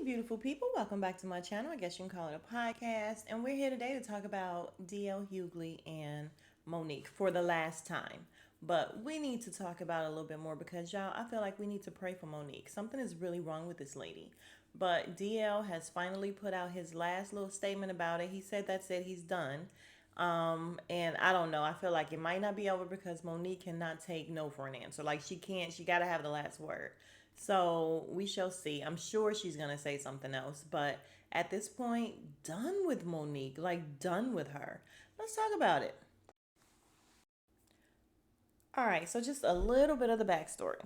beautiful people. Welcome back to my channel. I guess you can call it a podcast. And we're here today to talk about DL Hughley and Monique for the last time. But we need to talk about it a little bit more because, y'all, I feel like we need to pray for Monique. Something is really wrong with this lady. But DL has finally put out his last little statement about it. He said that's it, he's done. And I don't know. I feel like it might not be over because Monique cannot take no for an answer. Like she gotta have the last word. So we shall see. I'm sure she's gonna say something else, but at this point, done with Monique. Like done with her. Let's talk about it. All right, so just a little bit of the backstory.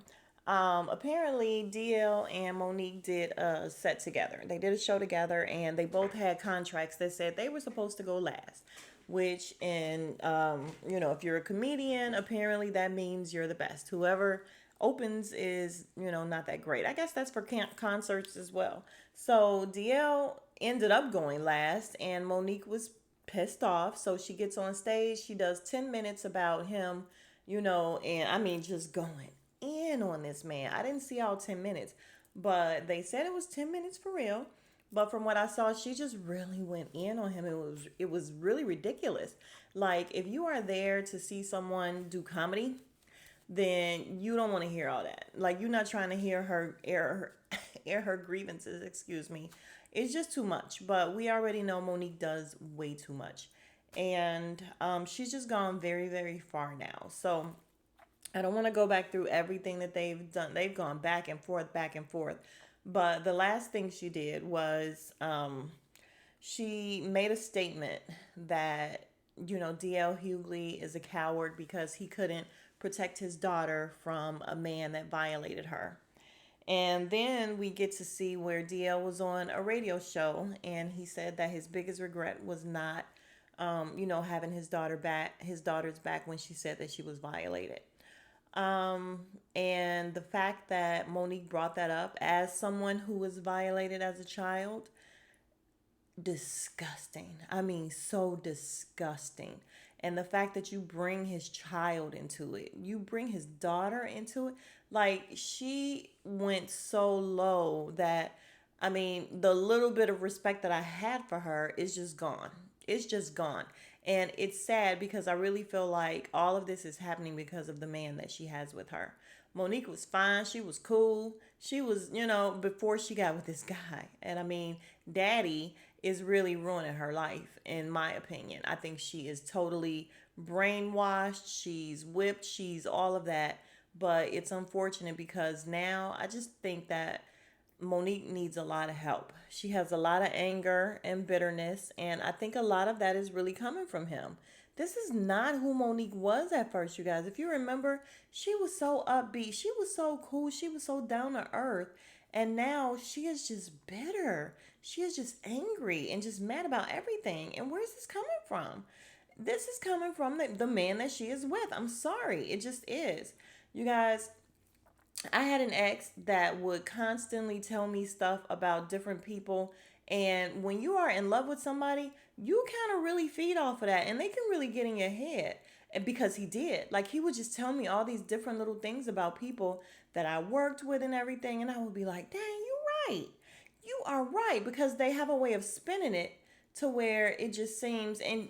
Apparently, DL and Monique did a set together. They did a show together, and they both had contracts that said they were supposed to go last. Which, in if you're a comedian, apparently that means you're the best. Whoever opens is, not that great. I guess that's for concerts as well. So DL ended up going last, and Monique was pissed off. So she gets on stage. She does 10 minutes about him and I mean, just going in on this man. I didn't see all 10 minutes, but they said it was 10 minutes for real. But from what I saw, she just really went in on him. It was really ridiculous. Like if you are there to see someone do comedy, then you don't want to hear all that. Like you're not trying to hear her air her grievances, excuse me. It's just too much. But we already know Monique does way too much. And she's just gone very, very far now. So I don't want to go back through everything that they've done. They've gone back and forth, back and forth. But the last thing she did was she made a statement that, DL Hughley is a coward because he couldn't protect his daughter from a man that violated her. And then we get to see where DL was on a radio show and he said that his biggest regret was not, having his daughter's back when she said that she was violated. And the fact that Monique brought that up as someone who was violated as a child, disgusting. I mean, so disgusting. And the fact that you bring his child into it, you bring his daughter into it, like she went so low that, I mean, the little bit of respect that I had for her is just gone. It's just gone. And it's sad because I really feel like all of this is happening because of the man that she has with her. Monique was fine. She was cool. She was, before she got with this guy. And I mean, Daddy is really ruining her life, in my opinion. I think she is totally brainwashed. She's whipped. She's all of that. But it's unfortunate because now I just think that Monique needs a lot of help. She has a lot of anger and bitterness, and I think a lot of that is really coming from him. This is not who Monique was at first, you guys. If you remember, she was so upbeat, she was so cool, she was so down to earth, and now she is just bitter. She is just angry and just mad about everything. And where's this coming from? This is coming from the man that she is with. I'm sorry. It just is. You guys, I had an ex that would constantly tell me stuff about different people. And when you are in love with somebody, you kind of really feed off of that. And they can really get in your head. And because he did. Like he would just tell me all these different little things about people that I worked with and everything. And I would be like, dang, you're right. You are right. Because they have a way of spinning it to where it just seems, and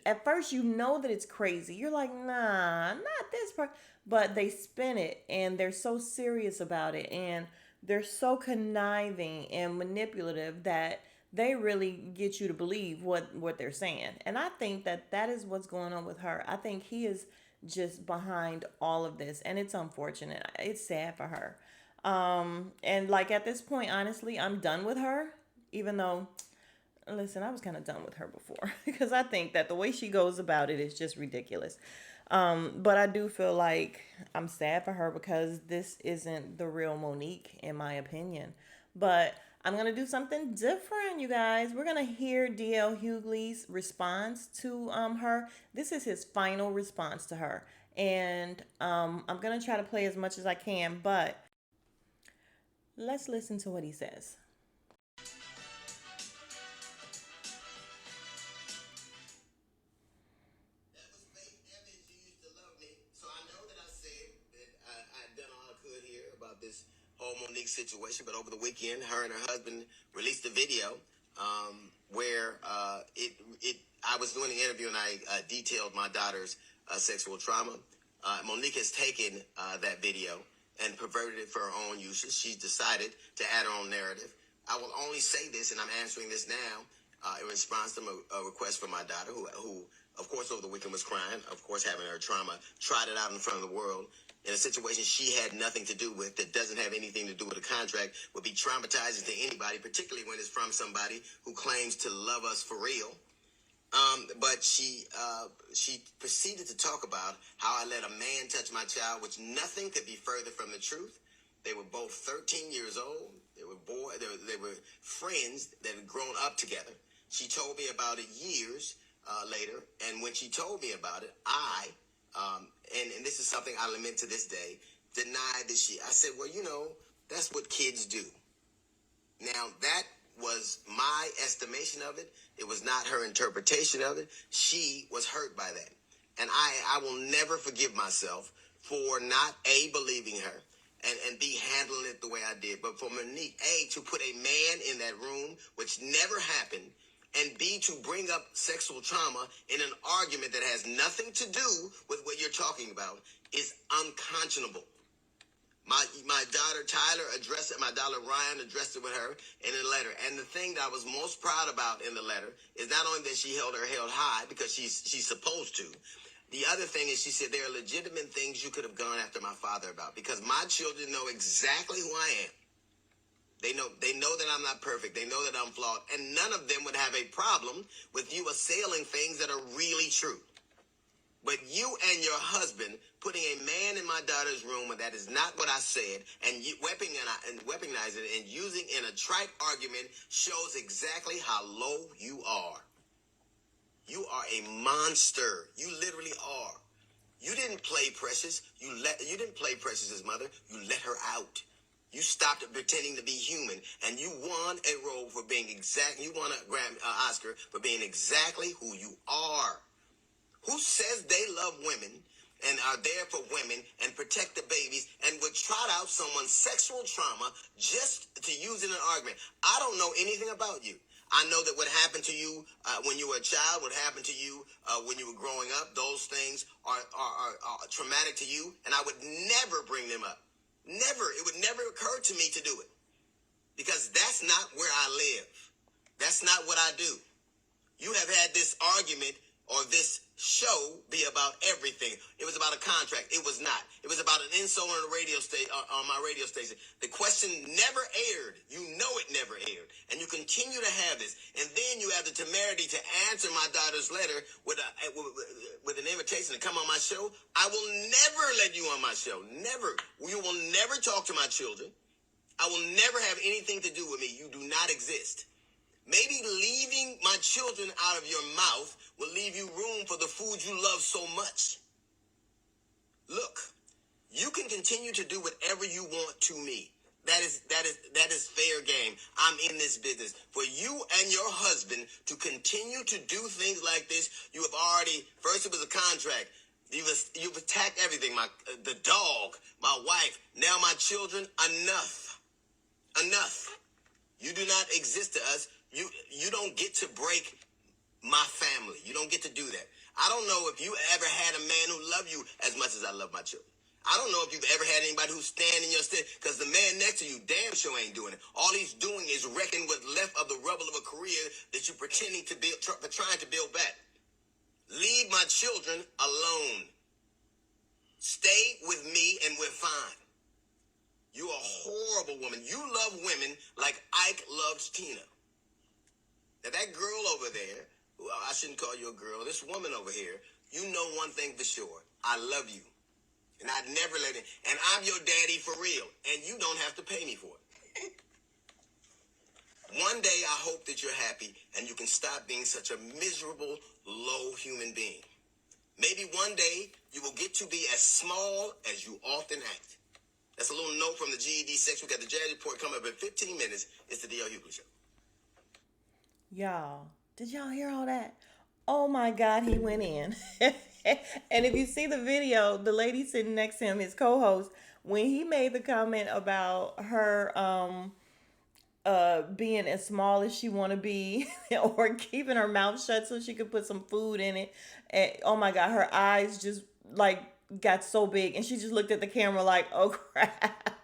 at first you know that it's crazy. You're like, nah, not this part. But they spin it and they're so serious about it and they're so conniving and manipulative that they really get you to believe what they're saying. And I think that that is what's going on with her. I think he is just behind all of this and it's unfortunate. It's sad for her. And like at this point, honestly, I'm done with her, even though listen, I was kind of done with her before because I think that the way she goes about it is just ridiculous. But I do feel like I'm sad for her because this isn't the real Monique, in my opinion. But I'm going to do something different, you guys. We're going to hear DL Hughley's response to her. This is his final response to her. And I'm going to try to play as much as I can, but let's listen to what he says. That was fake evidence. You used to love me. So I know that I said that I done all I could here about this whole Monique situation, but over the weekend, her and her husband released a video where I was doing the interview and I detailed my daughter's sexual trauma. Monique has taken that video and perverted it for her own uses. She's decided to add her own narrative. I will only say this, and I'm answering this now in response to a request from my daughter, who, of course, over the weekend was crying, of course, having her trauma, tried it out in front of the world in a situation she had nothing to do with, that doesn't have anything to do with a contract, would be traumatizing to anybody, particularly when it's from somebody who claims to love us for real. But she proceeded to talk about how I let a man touch my child, which nothing could be further from the truth. They were both 13 years old. They were friends that had grown up together. She told me about it years later, and when she told me about it, and this is something I lament to this day, denied that I said, well, that's what kids do. Now, that was my estimation of it. It was not her interpretation of it. She was hurt by that. And I will never forgive myself for not, A, believing her, and B, handling it the way I did. But for Monique, A, to put a man in that room, which never happened, and B, to bring up sexual trauma in an argument that has nothing to do with what you're talking about, is unconscionable. My daughter Tyler addressed it. My daughter Ryan addressed it with her in a letter. And the thing that I was most proud about in the letter is not only that she held her head high, because she's supposed to. The other thing is, she said there are legitimate things you could have gone after my father about, because my children know exactly who I am. They know that I'm not perfect. They know that I'm flawed, and none of them would have a problem with you assailing things that are really true. But you and your husband putting a man in my daughter's room when that is not what I said, and you weaponizing it and using in a trite argument, shows exactly how low you are. You are a monster. You literally are. You didn't play Precious. You didn't play Precious's mother. You let her out. You stopped pretending to be human, and you won a role for being You won a Grammy, Oscar for being exactly who you are. Who says they love women and are there for women and protect the babies and would trot out someone's sexual trauma just to use in an argument? I don't know anything about you. I know that what happened to you when you were a child, what happened to you when you were growing up, those things are traumatic to you, and I would never bring them up. Never. It would never occur to me to do it, because that's not where I live. That's not what I do. You have had this argument or this show be about everything. It was about a contract. It was not. It was about an insult on a radio station, on my radio station. The question never aired. You know it never aired. And you continue to have this. And then you have the temerity to answer my daughter's letter with an invitation to come on my show. I will never let you on my show. Never. You will never talk to my children. I will never have anything to do with me. You do not exist. Maybe leaving my children out of your mouth will leave you room for the food you love so much. Look, you can continue to do whatever you want to me. That is fair game. I'm in this business. For you and your husband to continue to do things like this, you have already, first it was a contract. You've attacked everything. The dog, my wife, now my children. Enough. Enough. You do not exist to us. You don't get to break my family. You don't get to do that. I don't know if you ever had a man who loved you as much as I love my children. I don't know if you've ever had anybody who's standing in your stead, because the man next to you damn sure ain't doing it. All he's doing is wrecking what's left of the rubble of a career that you're pretending to build, trying to build back. Leave my children alone. Stay with me and we're fine. You're a horrible woman. You love women like Ike loves Tina. Now, that girl over there, well, I shouldn't call you a girl, this woman over here, you know one thing for sure. I love you. And I'd never let it. And I'm your daddy for real. And you don't have to pay me for it. One day, I hope that you're happy and you can stop being such a miserable, low human being. Maybe one day, you will get to be as small as you often act. That's a little note from the GED section. We got the Jazz Report coming up in 15 minutes. It's the D.L. Hughley Show. Y'all, did y'all hear all that? Oh my God, he went in. And if you see the video, the lady sitting next to him, his co host, when he made the comment about her being as small as she want to be or keeping her mouth shut so she could put some food in it, and oh my god, her eyes just like got so big and she just looked at the camera like, oh crap.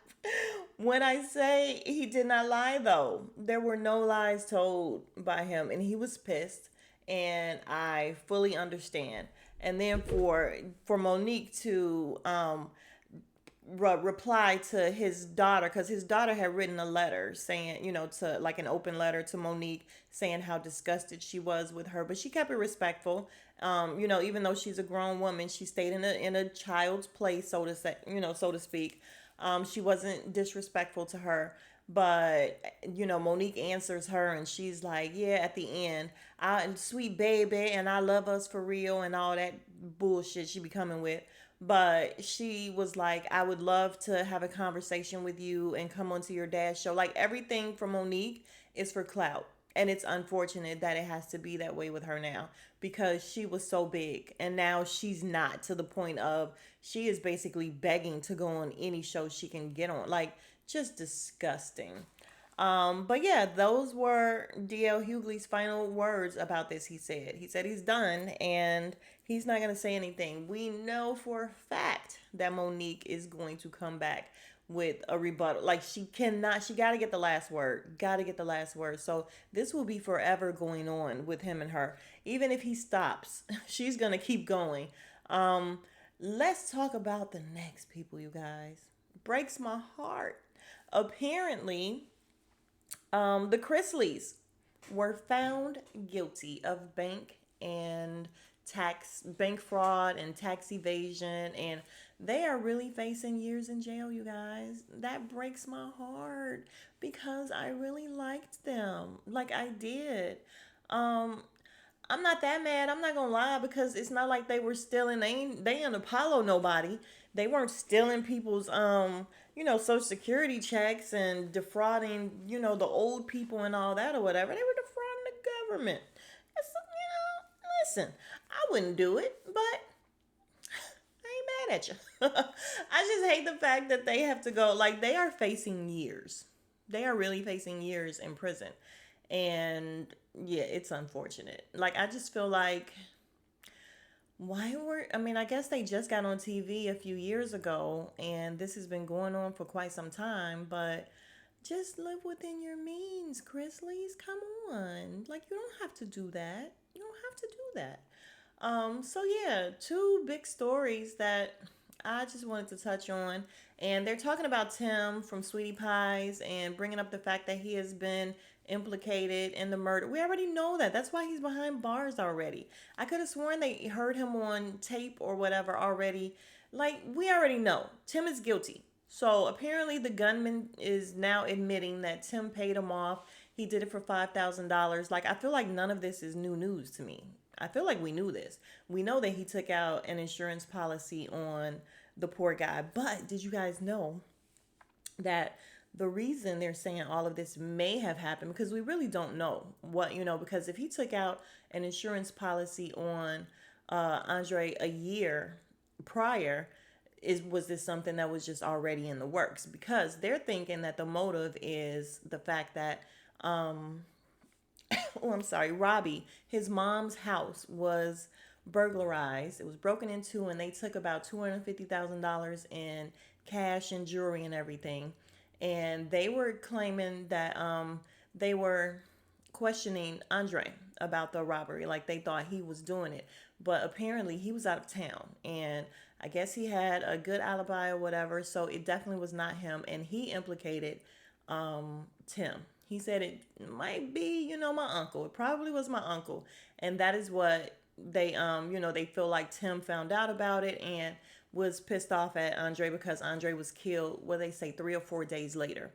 When I say he did not lie, though, there were no lies told by him, and he was pissed, and I fully understand. And then for Monique to reply to his daughter, because his daughter had written a letter saying, to like an open letter to Monique saying how disgusted she was with her, but she kept it respectful. Even though she's a grown woman, she stayed in a child's place, so to say, so to speak. She wasn't disrespectful to her. But Monique answers her, and she's like, "Yeah, at the end, I sweet baby, and I love us for real, and all that bullshit she be coming with." But she was like, "I would love to have a conversation with you and come onto your dad's show." Like everything from Monique is for clout. And it's unfortunate that it has to be that way with her now because she was so big and now she's not, to the point of she is basically begging to go on any show she can get on. Like, just disgusting. But yeah, those were DL Hughley's final words about this. He said he's done and he's not going to say anything. We know for a fact that Monique is going to come back with a rebuttal. Like, she got to get the last word. Got to get the last word. So this will be forever going on with him and her. Even if he stops, she's going to keep going. Um, let's talk about the next people, you guys. Breaks my heart. Apparently, the Chrisleys were found guilty of bank fraud and tax evasion, and they are really facing years in jail, you guys. That breaks my heart because I really liked them. Like I did. Um, I'm not that mad. I'm not gonna lie because it's not like they were stealing. They ain't Apollo nobody. They weren't stealing people's social security checks and defrauding the old people and all that or whatever. They were defrauding the government. Listen, I wouldn't do it, but I ain't mad at you. I just hate the fact that they have to go. Like, they are facing years. They are really facing years in prison, and yeah, it's unfortunate. Like, I just feel like I mean, I guess they just got on TV a few years ago, and this has been going on for quite some time, but just live within your means, Chrisleys. Come on. Like, you don't have to do that. You don't have to do that. So yeah, two big stories that I just wanted to touch on. And they're talking about Tim from Sweetie Pies and bringing up the fact that he has been implicated in the murder. We already know that. That's why he's behind bars already. I could have sworn they heard him on tape or whatever already. Like, we already know. Tim is guilty. So apparently the gunman is now admitting that Tim paid him off. He did it for $5,000. Like, I feel like none of this is new news to me. I feel like we knew this. We know that he took out an insurance policy on the poor guy. But did you guys know that the reason they're saying all of this may have happened, because we really don't know because if he took out an insurance policy on Andre a year prior, was this something that was just already in the works? Because they're thinking that the motive is the fact that oh, I'm sorry, Robbie, his mom's house was burglarized. It was broken into, and they took about $250,000 in cash and jewelry and everything. And they were claiming that they were questioning Andre about the robbery, like they thought he was doing it. But apparently, he was out of town, and I guess he had a good alibi or whatever. So it definitely was not him, and he implicated Tim. He said it might be, my uncle. It probably was my uncle. And that is what they feel like Tim found out about it and was pissed off at Andre because Andre was killed, what they say, 3 or 4 days later.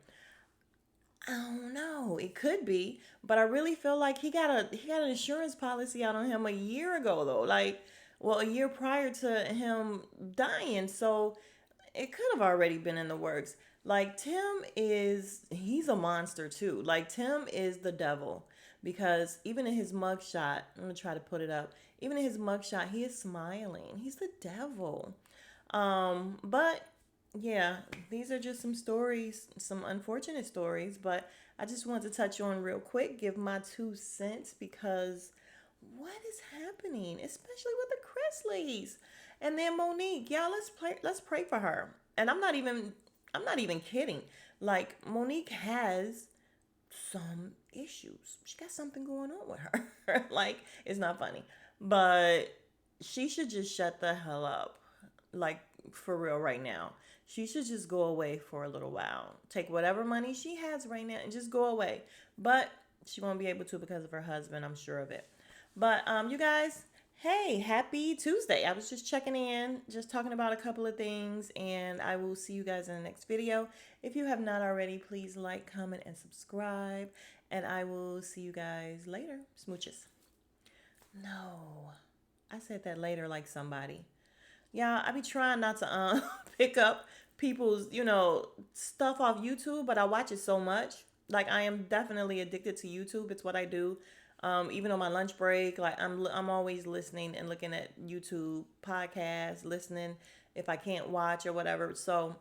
I don't know. It could be, but I really feel like he got an insurance policy out on him a year ago though. Like, well, a year prior to him dying. So it could have already been in the works. Like, he's a monster too. Like, Tim is the devil because even in his mugshot, I'm gonna try to put it up. Even in his mugshot, he is smiling. He's the devil. But Yeah, these are just some stories, some unfortunate stories, but I just wanted to touch on real quick, give my 2 cents because what is happening, especially with the Chrisleys. And then Monique, y'all, let's pray for her. And I'm not even kidding. Like Monique has some issues. She got something going on with her. Like, it's not funny. But she should just shut the hell up. Like, for real, right now. She should just go away for a little while. Take whatever money she has right now and just go away. But she won't be able to because of her husband, I'm sure of it. But you guys, hey, happy Tuesday. I was just checking in, just talking about a couple of things, and I will see you guys in the next video. If you have not already, please like, comment, and subscribe. And I will see you guys later. Smooches. No, I said that later like somebody. Yeah, I be trying not to pick up people's, stuff off YouTube, but I watch it so much. Like I am definitely addicted to YouTube. It's what I do. Even on my lunch break, like I'm always listening and looking at YouTube podcasts, listening if I can't watch or whatever. So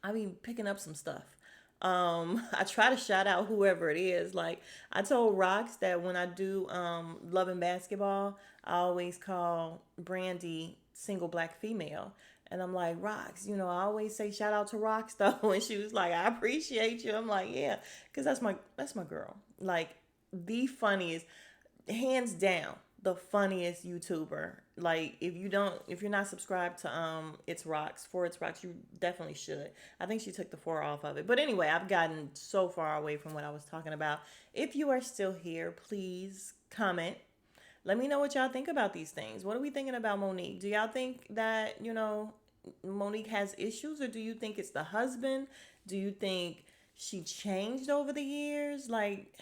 I be picking up some stuff. I try to shout out whoever it is. Like I told Rox that when I do Love and Basketball, I always call Brandy single black female. And I'm like, Rox, I always say shout out to Rox though. And she was like, I appreciate you. I'm like, yeah, because that's my girl. Like the funniest, hands down, the funniest YouTuber. Like if you're not subscribed to It's Rocks, you definitely should. I think she took the four off of it. But anyway, I've gotten so far away from what I was talking about. If you are still here, please comment. Let me know what y'all think about these things. What are we thinking about Monique? Do y'all think that, Monique has issues, or do you think it's the husband? Do you think she changed over the years? Like,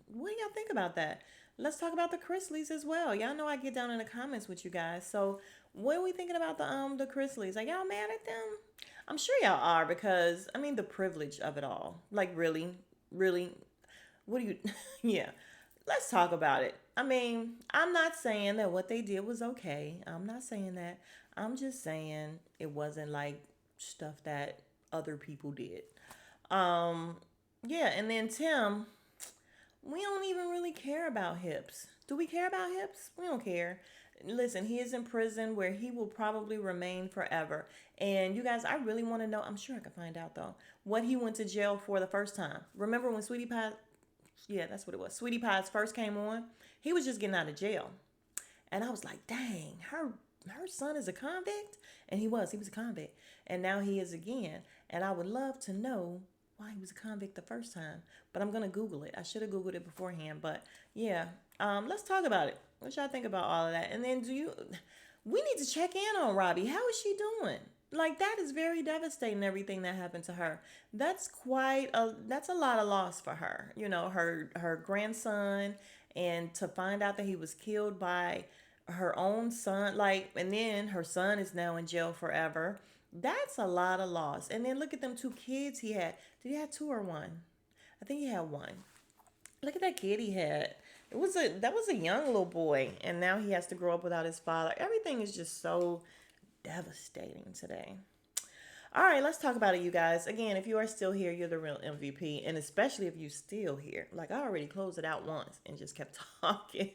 what do y'all think about that? Let's talk about the Chrisleys as well. Y'all know I get down in the comments with you guys. So, what are we thinking about the Chrisleys? Like, y'all mad at them? I'm sure y'all are because I mean the privilege of it all. Like, really, really, what do you? Yeah, let's talk about it. I mean, I'm not saying that what they did was okay. I'm not saying that. I'm just saying it wasn't like stuff that other people did. Um, yeah, and then Tim, we don't even really care about hips. Do we care about hips? We don't care. Listen, he is in prison where he will probably remain forever. And you guys, I really want to know. I'm sure I can find out though what he went to jail for the first time. Remember when Sweetie Pie? Yeah, that's what it was. Sweetie Pies first came on. He was just getting out of jail, and I was like, dang, her son is a convict, and he was a convict, and now he is again. And I would love to know why he was a convict the first time, but I'm gonna Google it. I should have Googled it beforehand, but yeah, let's talk about it. What y'all think about all of that? And then we need to check in on Robbie. How is she doing? Like that is very devastating. Everything that happened to her. That's a lot of loss for her. Her grandson, and to find out that he was killed by her own son. Like, and then her son is now in jail forever. That's a lot of loss. And then look at them 2 kids he had. Did he have two or one? I think he had one. Look at that kid he had. That was a young little boy, and now he has to grow up without his father. Everything is just so devastating today. All right, let's talk about it, you guys. Again, if you are still here, you're the real MVP, and especially if you still here. Like I already closed it out once and just kept talking,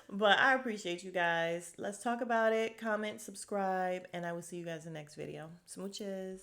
but I appreciate you guys. Let's talk about it. Comment, subscribe, and I will see you guys in the next video. Smooches.